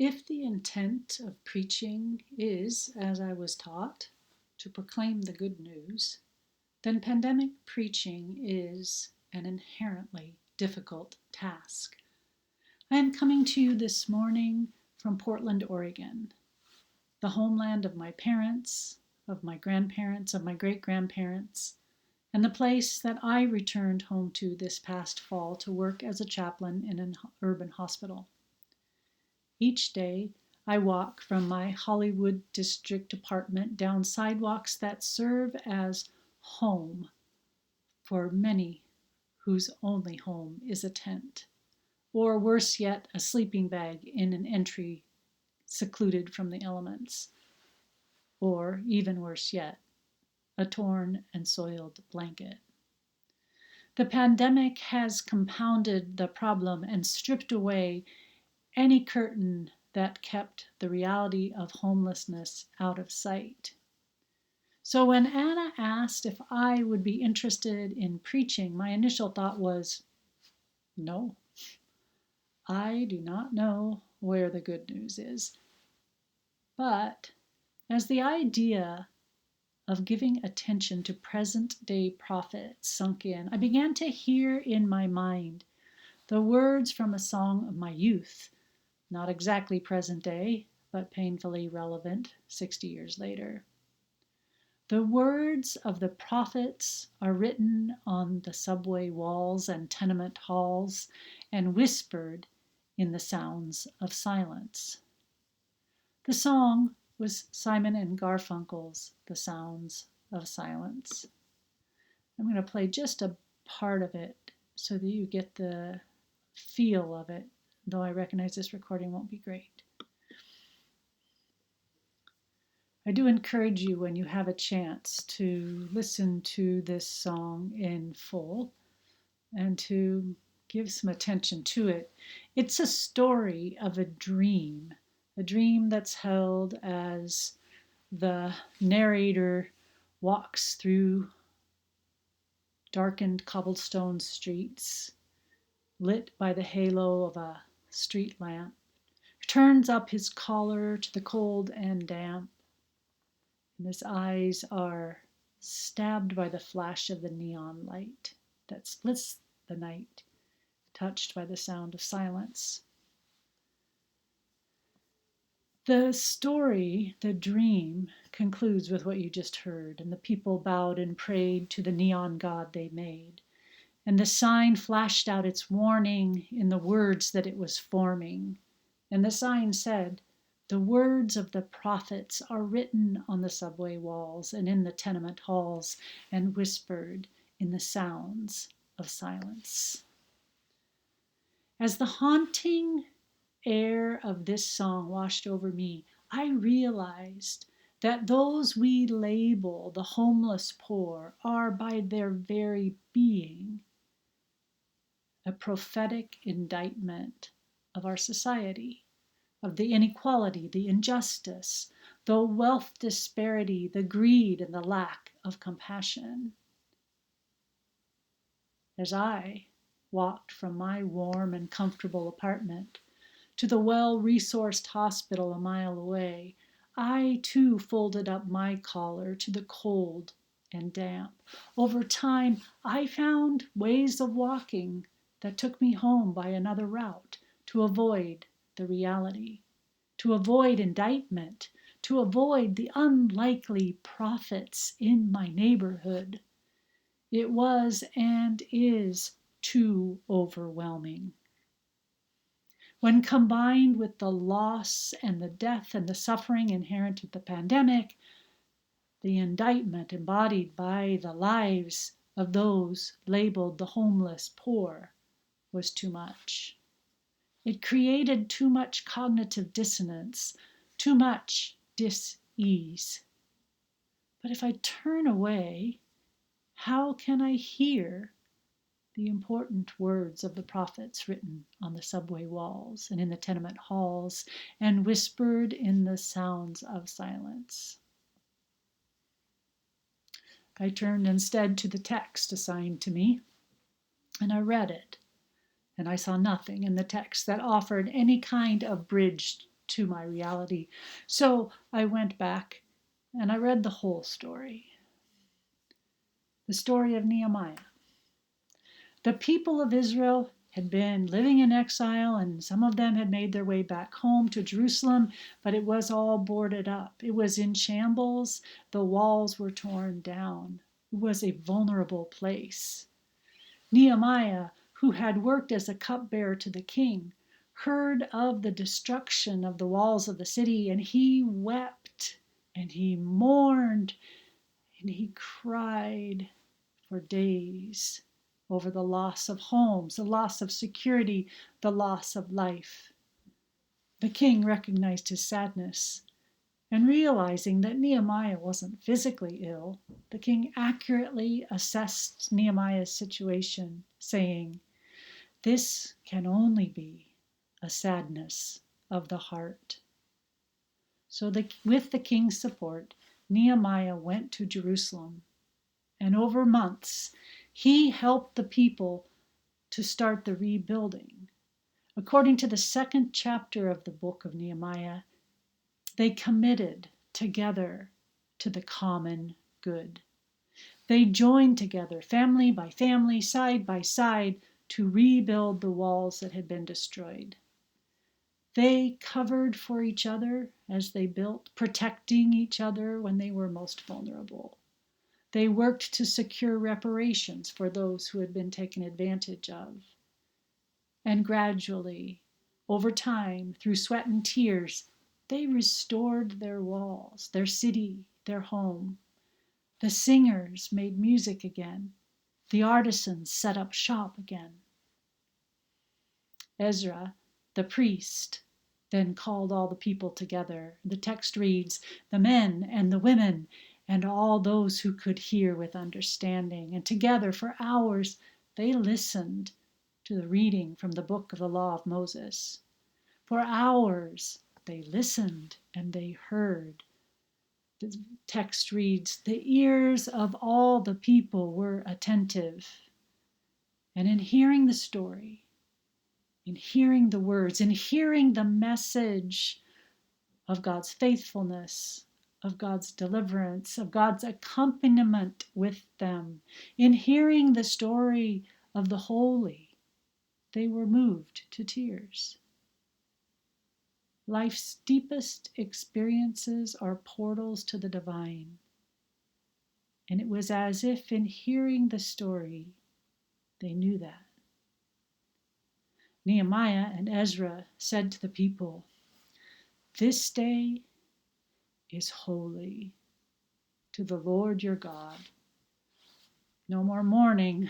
If the intent of preaching is, as I was taught, to proclaim the good news, then pandemic preaching is an inherently difficult task. I am coming to you this morning from Portland, Oregon, the homeland of my parents, of my grandparents, of my great-grandparents, and the place that I returned home to this past fall to work as a chaplain in an urban hospital. Each day, I walk from my Hollywood district apartment down sidewalks that serve as home for many whose only home is a tent, or worse yet, a sleeping bag in an entry secluded from the elements, or even worse yet, a torn and soiled blanket. The pandemic has compounded the problem and stripped away any curtain that kept the reality of homelessness out of sight. So when Anna asked if I would be interested in preaching, my initial thought was, no. I do not know where the good news is. But as the idea of giving attention to present-day prophets sunk in, I began to hear in my mind the words from a song of my youth, not exactly present day, but painfully relevant 60 years later. The words of the prophets are written on the subway walls and tenement halls and whispered in the sounds of silence. The song was Simon and Garfunkel's The Sounds of Silence. I'm going to play just a part of it so that you get the feel of it, though I recognize this recording won't be great. I do encourage you, when you have a chance, to listen to this song in full and to give some attention to it. It's a story of a dream that's held as the narrator walks through darkened cobblestone streets, lit by the halo of a street lamp, turns up his collar to the cold and damp, and his eyes are stabbed by the flash of the neon light that splits the night, touched by the sound of silence. The story, the dream, concludes with what you just heard, and the people bowed and prayed to the neon god they made, and the sign flashed out its warning in the words that it was forming, and the sign said, "The words of the prophets are written on the subway walls and in the tenement halls and whispered in the sounds of silence." As the haunting air of this song washed over me, I realized that those we label the homeless poor are, by their very being, a prophetic indictment of our society, of the inequality, the injustice, the wealth disparity, the greed, and the lack of compassion. As I walked from my warm and comfortable apartment to the well-resourced hospital a mile away, I too folded up my collar to the cold and damp. Over time, I found ways of walking that took me home by another route to avoid the reality, to avoid indictment, to avoid the unlikely prophets in my neighborhood. It was and is too overwhelming. When combined with the loss and the death and the suffering inherent with the pandemic, the indictment embodied by the lives of those labeled the homeless poor was too much. It created too much cognitive dissonance, too much dis-ease. But if I turn away, how can I hear the important words of the prophets written on the subway walls and in the tenement halls and whispered in the sounds of silence? I turned instead to the text assigned to me, and I read it, and I saw nothing in the text that offered any kind of bridge to my reality. So I went back and I read the whole story. The story of Nehemiah. The people of Israel had been living in exile, and some of them had made their way back home to Jerusalem, but it was all boarded up. It was in shambles. The walls were torn down. It was a vulnerable place. Nehemiah, who had worked as a cupbearer to the king, heard of the destruction of the walls of the city, and he wept, and he mourned, and he cried for days over the loss of homes, the loss of security, the loss of life. The king recognized his sadness, and realizing that Nehemiah wasn't physically ill, the king accurately assessed Nehemiah's situation, saying, "This can only be a sadness of the heart." So with the king's support, Nehemiah went to Jerusalem, and over months, he helped the people to start the rebuilding. According to the second chapter of the book of Nehemiah, they committed together to the common good. They joined together, family by family, side by side, to rebuild the walls that had been destroyed. They covered for each other as they built, protecting each other when they were most vulnerable. They worked to secure reparations for those who had been taken advantage of. And gradually, over time, through sweat and tears, they restored their walls, their city, their home. The singers made music again. The artisans set up shop again. Ezra, the priest, then called all the people together. The text reads, "The men and the women and all those who could hear with understanding, and together for hours they listened to the reading from the book of the law of Moses. For hours they listened and they heard." The text reads, "The ears of all the people were attentive." And in hearing the story, in hearing the words, in hearing the message of God's faithfulness, of God's deliverance, of God's accompaniment with them, in hearing the story of the holy, they were moved to tears. Life's deepest experiences are portals to the divine. And it was as if in hearing the story, they knew that. Nehemiah and Ezra said to the people, "This day is holy to the Lord your God. No more mourning,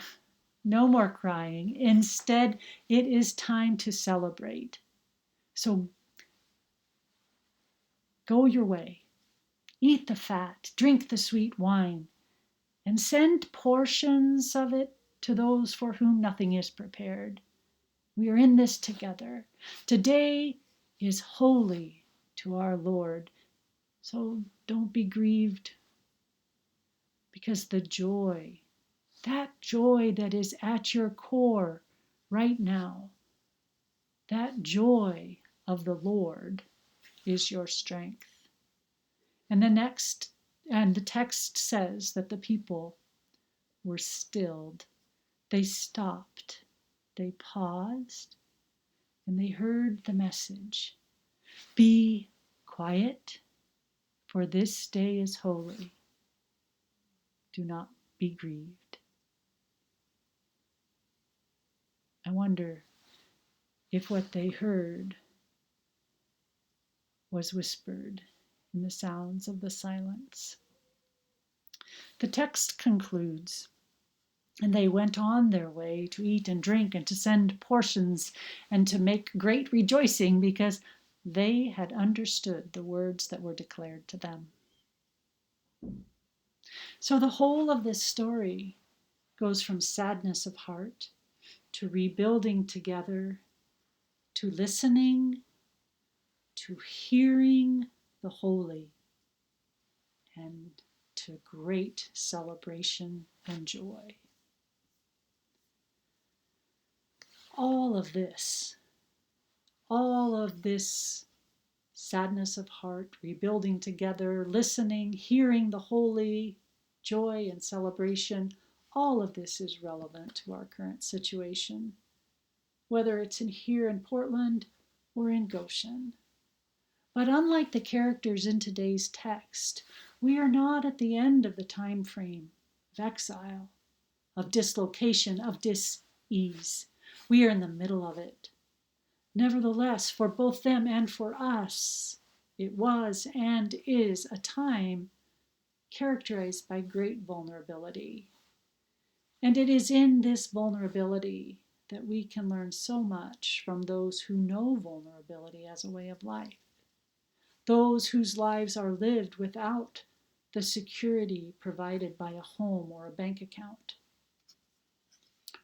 no more crying. Instead, it is time to celebrate. So go your way, eat the fat, drink the sweet wine, and send portions of it to those for whom nothing is prepared. We are in this together. Today is holy to our Lord. So don't be grieved, because the joy, that joy that is at your core right now, that joy of the Lord is your strength." And the text says that the people were stilled. They stopped, they paused, and they heard the message. Be quiet, for this day is holy. Do not be grieved. I wonder if what they heard was whispered in the sounds of the silence. The text concludes, "And they went on their way to eat and drink and to send portions and to make great rejoicing, because they had understood the words that were declared to them." So the whole of this story goes from sadness of heart to rebuilding together, to listening, to hearing the holy, and to great celebration and joy. All of this sadness of heart, rebuilding together, listening, hearing the holy, joy and celebration. All of this is relevant to our current situation, whether it's here in Portland or in Goshen. But unlike the characters in today's text, we are not at the end of the time frame of exile, of dislocation, of dis-ease. We are in the middle of it. Nevertheless, for both them and for us, it was and is a time characterized by great vulnerability. And it is in this vulnerability that we can learn so much from those who know vulnerability as a way of life, those whose lives are lived without the security provided by a home or a bank account.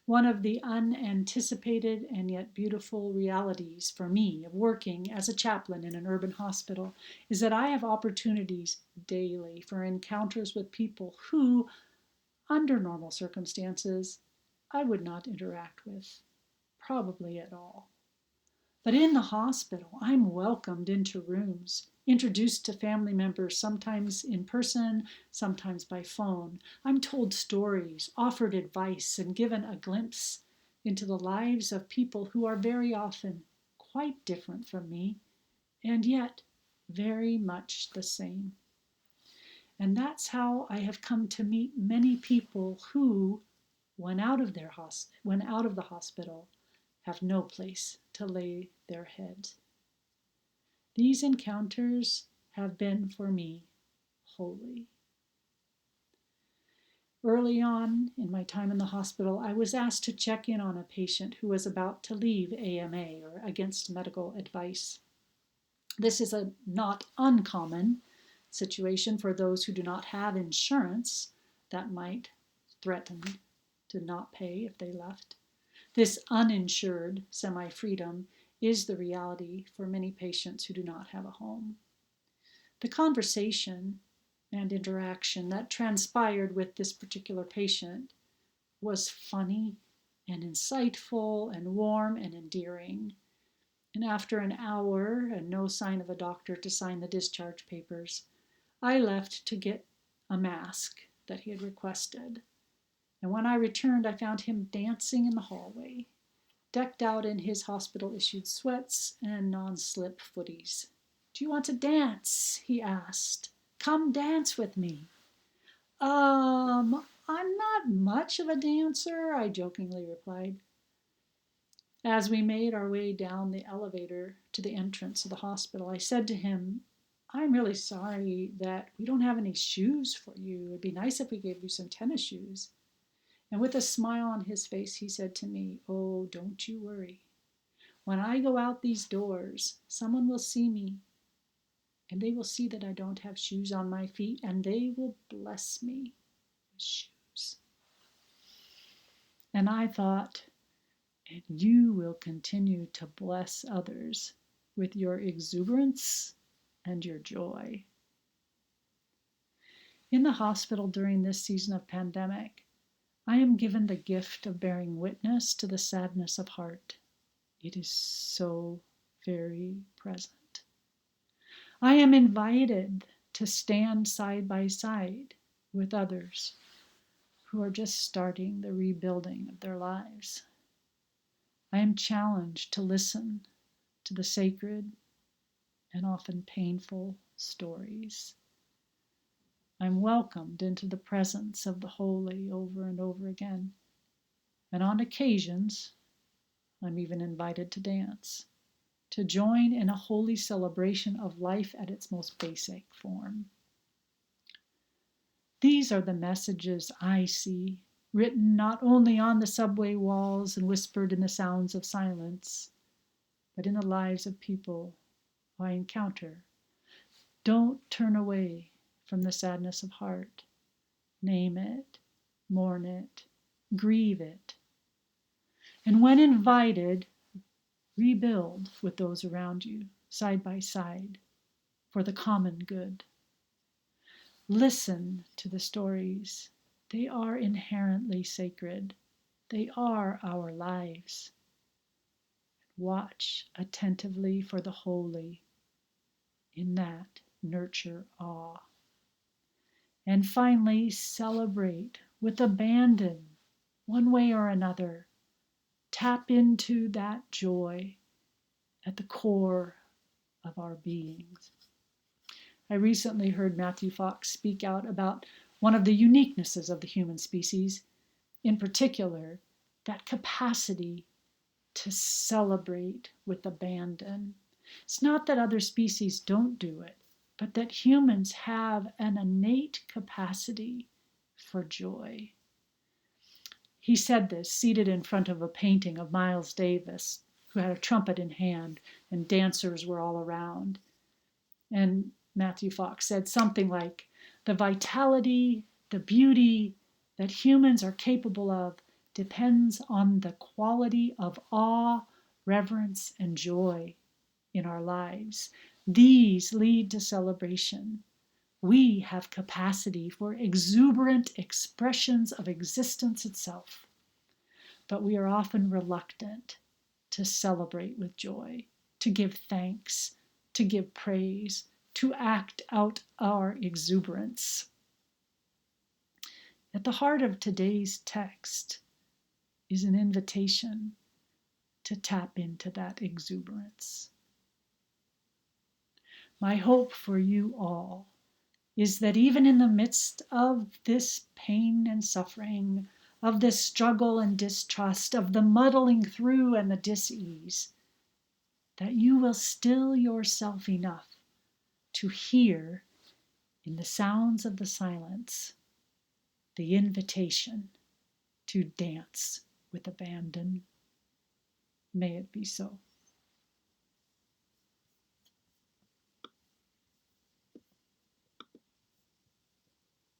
One of the unanticipated and yet beautiful realities for me of working as a chaplain in an urban hospital is that I have opportunities daily for encounters with people who, under normal circumstances, I would not interact with, probably at all. But in the hospital, I'm welcomed into rooms, introduced to family members, sometimes in person, sometimes by phone. I'm told stories, offered advice, and given a glimpse into the lives of people who are very often quite different from me, and yet very much the same. And that's how I have come to meet many people who, when out of the hospital, have no place to lay their heads. These encounters have been for me holy. Early on in my time in the hospital, I was asked to check in on a patient who was about to leave AMA, or against medical advice. This is a not uncommon situation for those who do not have insurance that might threaten to not pay if they left. This uninsured semi-freedom is the reality for many patients who do not have a home. The conversation and interaction that transpired with this particular patient was funny and insightful and warm and endearing. And after an hour and no sign of a doctor to sign the discharge papers, I left to get a mask that he had requested. And when I returned, I found him dancing in the hallway, decked out in his hospital-issued sweats and non-slip footies. "Do you want to dance?" he asked. "Come dance with me." I'm not much of a dancer," I jokingly replied. As we made our way down the elevator to the entrance of the hospital, I said to him, "I'm really sorry that we don't have any shoes for you. It'd be nice if we gave you some tennis shoes." And with a smile on his face, he said to me, "Oh, don't you worry. When I go out these doors, someone will see me, and they will see that I don't have shoes on my feet, and they will bless me with shoes." And I thought, and you will continue to bless others with your exuberance and your joy. In the hospital during this season of pandemic, I am given the gift of bearing witness to the sadness of heart. It is so very present. I am invited to stand side by side with others who are just starting the rebuilding of their lives. I am challenged to listen to the sacred and often painful stories. I'm welcomed into the presence of the holy over and over again. And on occasions, I'm even invited to dance, to join in a holy celebration of life at its most basic form. These are the messages I see, written not only on the subway walls and whispered in the sounds of silence, but in the lives of people I encounter. Don't turn away from the sadness of heart. Name it, mourn it, grieve it. And when invited, rebuild with those around you, side by side, for the common good. Listen to the stories. They are inherently sacred. They are our lives. Watch attentively for the holy. in that nurture awe. And finally, celebrate with abandon, one way or another. Tap into that joy at the core of our beings. I recently heard Matthew Fox speak out about one of the uniquenesses of the human species, in particular, that capacity to celebrate with abandon. It's not that other species don't do it, but that humans have an innate capacity for joy. He said this seated in front of a painting of Miles Davis, who had a trumpet in hand, and dancers were all around. And Matthew Fox said something like, "The vitality, the beauty that humans are capable of depends on the quality of awe, reverence, and joy in our lives. These lead to celebration. We have capacity for exuberant expressions of existence itself, but we are often reluctant to celebrate with joy, to give thanks, to give praise, to act out our exuberance." At the heart of today's text is an invitation to tap into that exuberance. My hope for you all is that even in the midst of this pain and suffering, of this struggle and distrust, of the muddling through and the dis-ease, that you will still yourself enough to hear in the sounds of the silence the invitation to dance with abandon. May it be so.